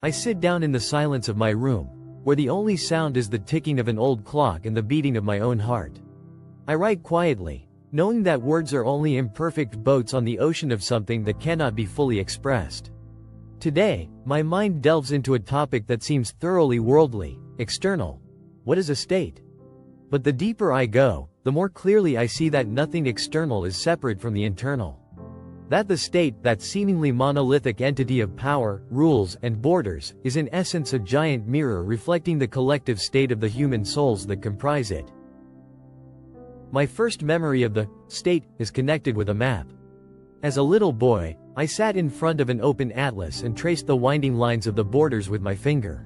I sit down in the silence of my room, where the only sound is the ticking of an old clock and the beating of my own heart. I write quietly, knowing that words are only imperfect boats on the ocean of something that cannot be fully expressed. Today, my mind delves into a topic that seems thoroughly worldly, external. What is a state? But the deeper I go, the more clearly I see that nothing external is separate from the internal. That the state, that seemingly monolithic entity of power, rules, and borders, is in essence a giant mirror reflecting the collective state of the human souls that comprise it. My first memory of the state is connected with a map. As a little boy, I sat in front of an open atlas and traced the winding lines of the borders with my finger.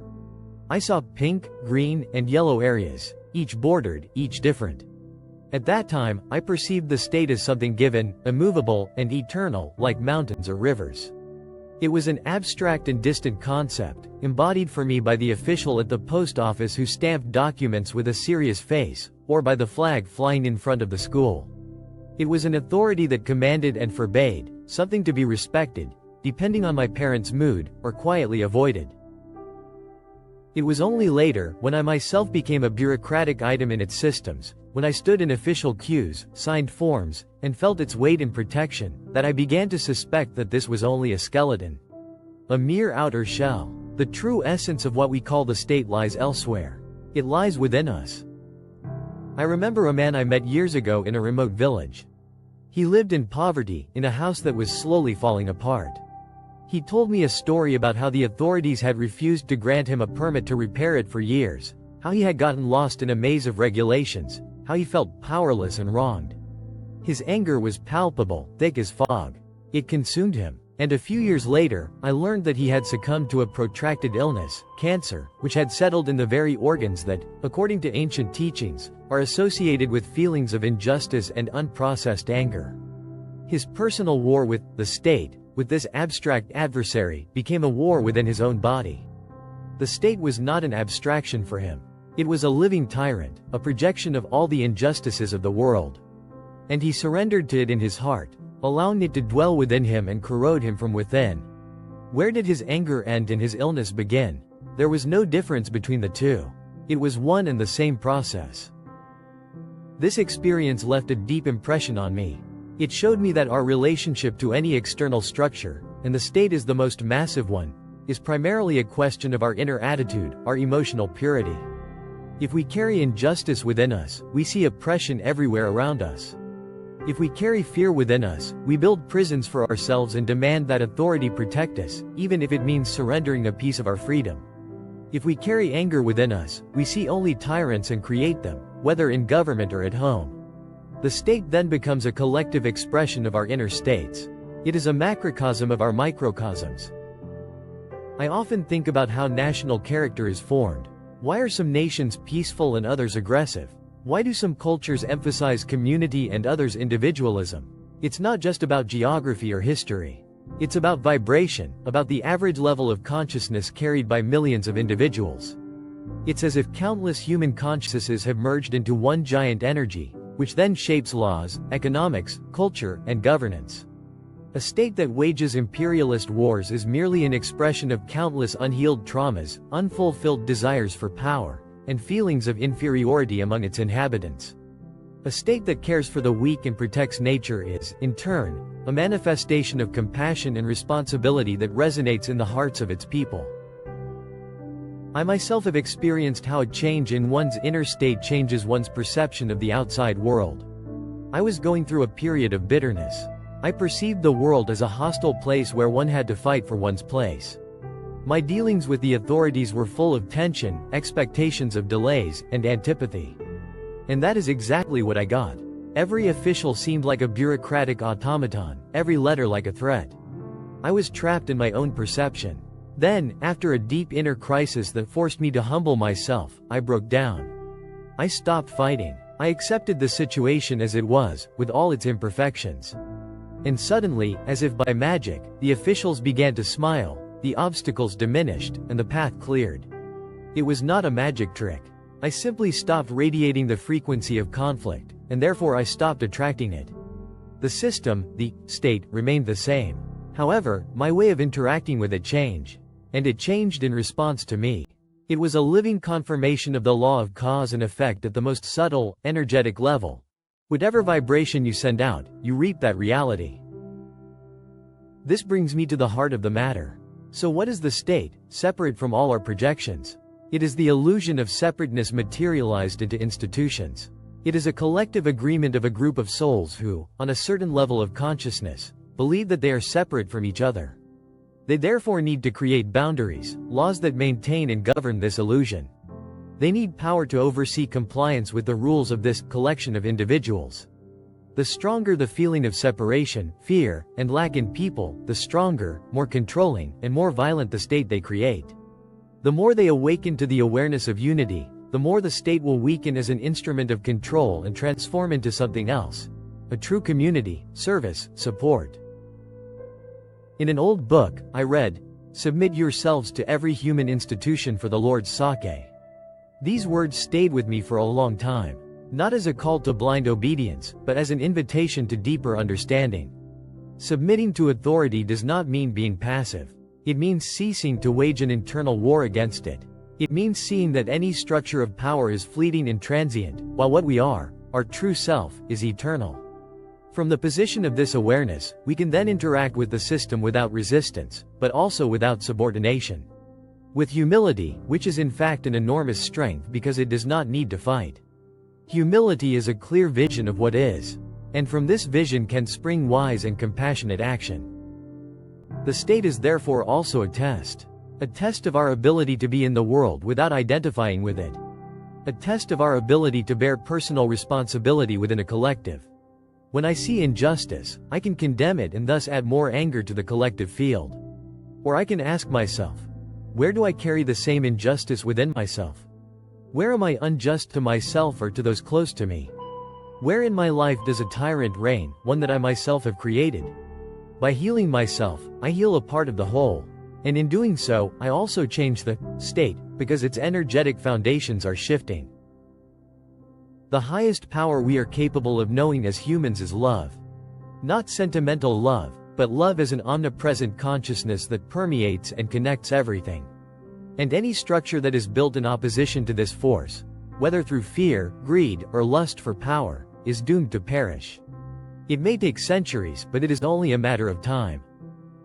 I saw pink, green, and yellow areas, each bordered, each different. At that time, I perceived the state as something given, immovable, and eternal, like mountains or rivers. It was an abstract and distant concept, embodied for me by the official at the post office who stamped documents with a serious face, or by the flag flying in front of the school. It was an authority that commanded and forbade, something to be respected, depending on my parents' mood, or quietly avoided. It was only later, when I myself became a bureaucratic item in its systems, when I stood in official queues, signed forms, and felt its weight and protection, that I began to suspect that this was only a skeleton. A mere outer shell. The true essence of what we call the state lies elsewhere. It lies within us. I remember a man I met years ago in a remote village. He lived in poverty, in a house that was slowly falling apart. He told me a story about how the authorities had refused to grant him a permit to repair it for years, how he had gotten lost in a maze of regulations, how he felt powerless and wronged. His anger was palpable, thick as fog. It consumed him. And a few years later, I learned that he had succumbed to a protracted illness, cancer, which had settled in the very organs that, according to ancient teachings, are associated with feelings of injustice and unprocessed anger. His personal war with the state, with this abstract adversary, became a war within his own body. The state was not an abstraction for him. It was a living tyrant, a projection of all the injustices of the world. And he surrendered to it in his heart, allowing it to dwell within him and corrode him from within. Where did his anger end and his illness begin? There was no difference between the two. It was one and the same process. This experience left a deep impression on me. It showed me that our relationship to any external structure, and the state is the most massive one, is primarily a question of our inner attitude, our emotional purity. If we carry injustice within us, we see oppression everywhere around us. If we carry fear within us, we build prisons for ourselves and demand that authority protect us, even if it means surrendering a piece of our freedom. If we carry anger within us, we see only tyrants and create them, whether in government or at home. The state then becomes a collective expression of our inner states. It is a macrocosm of our microcosms. I often think about how national character is formed. Why are some nations peaceful and others aggressive? Why do some cultures emphasize community and others individualism? It's not just about geography or history. It's about vibration, about the average level of consciousness carried by millions of individuals. It's as if countless human consciousnesses have merged into one giant energy, which then shapes laws, economics, culture, and governance. A state that wages imperialist wars is merely an expression of countless unhealed traumas, unfulfilled desires for power, and feelings of inferiority among its inhabitants. A state that cares for the weak and protects nature is, in turn, a manifestation of compassion and responsibility that resonates in the hearts of its people. I myself have experienced how a change in one's inner state changes one's perception of the outside world. I was going through a period of bitterness. I perceived the world as a hostile place where one had to fight for one's place. My dealings with the authorities were full of tension, expectations of delays, and antipathy. And that is exactly what I got. Every official seemed like a bureaucratic automaton, every letter like a threat. I was trapped in my own perception. Then, after a deep inner crisis that forced me to humble myself, I broke down. I stopped fighting. I accepted the situation as it was, with all its imperfections. And suddenly, as if by magic, the officials began to smile, the obstacles diminished, and the path cleared. It was not a magic trick. I simply stopped radiating the frequency of conflict, and therefore I stopped attracting it. The system, the state, remained the same. However, my way of interacting with it changed. And it changed in response to me. It was a living confirmation of the law of cause and effect at the most subtle, energetic level. Whatever vibration you send out, you reap that reality. This brings me to the heart of the matter. So what is the state, separate from all our projections? It is the illusion of separateness materialized into institutions. It is a collective agreement of a group of souls who, on a certain level of consciousness, believe that they are separate from each other. They therefore need to create boundaries, laws that maintain and govern this illusion. They need power to oversee compliance with the rules of this collection of individuals. The stronger the feeling of separation, fear, and lack in people, the stronger, more controlling, and more violent the state they create. The more they awaken to the awareness of unity, the more the state will weaken as an instrument of control and transform into something else. A true community, service, support. In an old book, I read, "Submit yourselves to every human institution for the Lord's sake." These words stayed with me for a long time, not as a call to blind obedience, but as an invitation to deeper understanding. Submitting to authority does not mean being passive. It means ceasing to wage an internal war against it. It means seeing that any structure of power is fleeting and transient, while what we are, our true self, is eternal. From the position of this awareness, we can then interact with the system without resistance, but also without subordination. With humility, which is in fact an enormous strength because it does not need to fight. Humility is a clear vision of what is. And from this vision can spring wise and compassionate action. The state is therefore also a test. A test of our ability to be in the world without identifying with it. A test of our ability to bear personal responsibility within a collective. When I see injustice, I can condemn it and thus add more anger to the collective field. Or I can ask myself, where do I carry the same injustice within myself? Where am I unjust to myself or to those close to me? Where in my life does a tyrant reign, one that I myself have created? By healing myself, I heal a part of the whole. And in doing so, I also change the state, because its energetic foundations are shifting. The highest power we are capable of knowing as humans is love. Not sentimental love, but love as an omnipresent consciousness that permeates and connects everything. And any structure that is built in opposition to this force, whether through fear, greed, or lust for power, is doomed to perish. It may take centuries, but it is only a matter of time.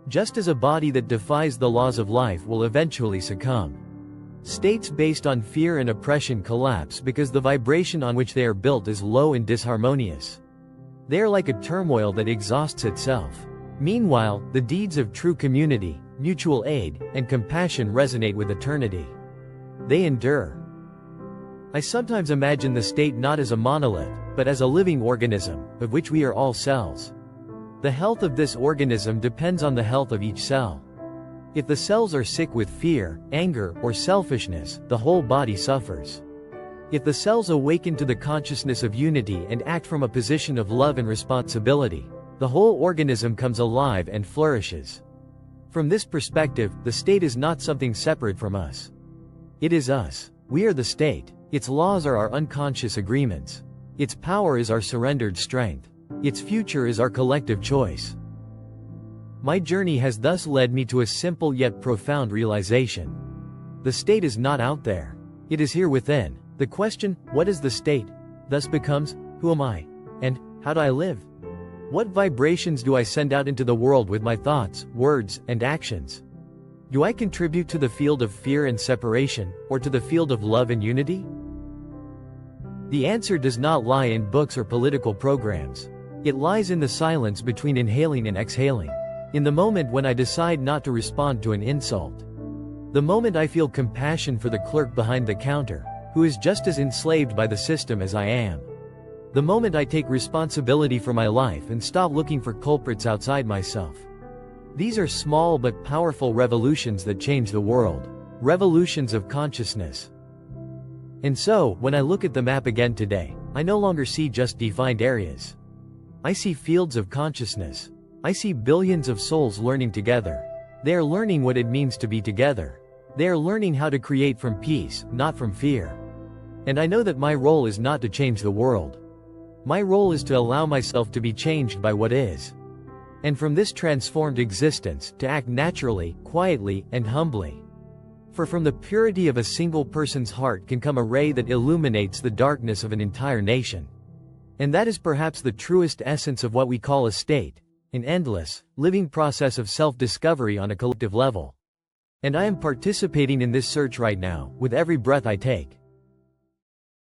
Just as a body that defies the laws of life will eventually succumb. States based on fear and oppression collapse because the vibration on which they are built is low and disharmonious. They are like a turmoil that exhausts itself. Meanwhile, the deeds of true community, mutual aid, and compassion resonate with eternity. They endure. I sometimes imagine the state not as a monolith, but as a living organism, of which we are all cells. The health of this organism depends on the health of each cell. If the cells are sick with fear, anger, or selfishness, the whole body suffers. If the cells awaken to the consciousness of unity and act from a position of love and responsibility, the whole organism comes alive and flourishes. From this perspective, the state is not something separate from us. It is us. We are the state. Its laws are our unconscious agreements. Its power is our surrendered strength. Its future is our collective choice. My journey has thus led me to a simple yet profound realization. The state is not out there. It is here within. The question, what is the state, thus becomes, who am I? And how do I live? What vibrations do I send out into the world with my thoughts, words, and actions? Do I contribute to the field of fear and separation, or to the field of love and unity? The answer does not lie in books or political programs. It lies in the silence between inhaling and exhaling. In the moment when I decide not to respond to an insult. The moment I feel compassion for the clerk behind the counter, who is just as enslaved by the system as I am. The moment I take responsibility for my life and stop looking for culprits outside myself. These are small but powerful revolutions that change the world. Revolutions of consciousness. And so, when I look at the map again today, I no longer see just defined areas. I see fields of consciousness. I see billions of souls learning together. They are learning what it means to be together. They are learning how to create from peace, not from fear. And I know that my role is not to change the world. My role is to allow myself to be changed by what is. And from this transformed existence, to act naturally, quietly, and humbly. For from the purity of a single person's heart can come a ray that illuminates the darkness of an entire nation. And that is perhaps the truest essence of what we call a state, an endless, living process of self-discovery on a collective level. And I am participating in this search right now, with every breath I take.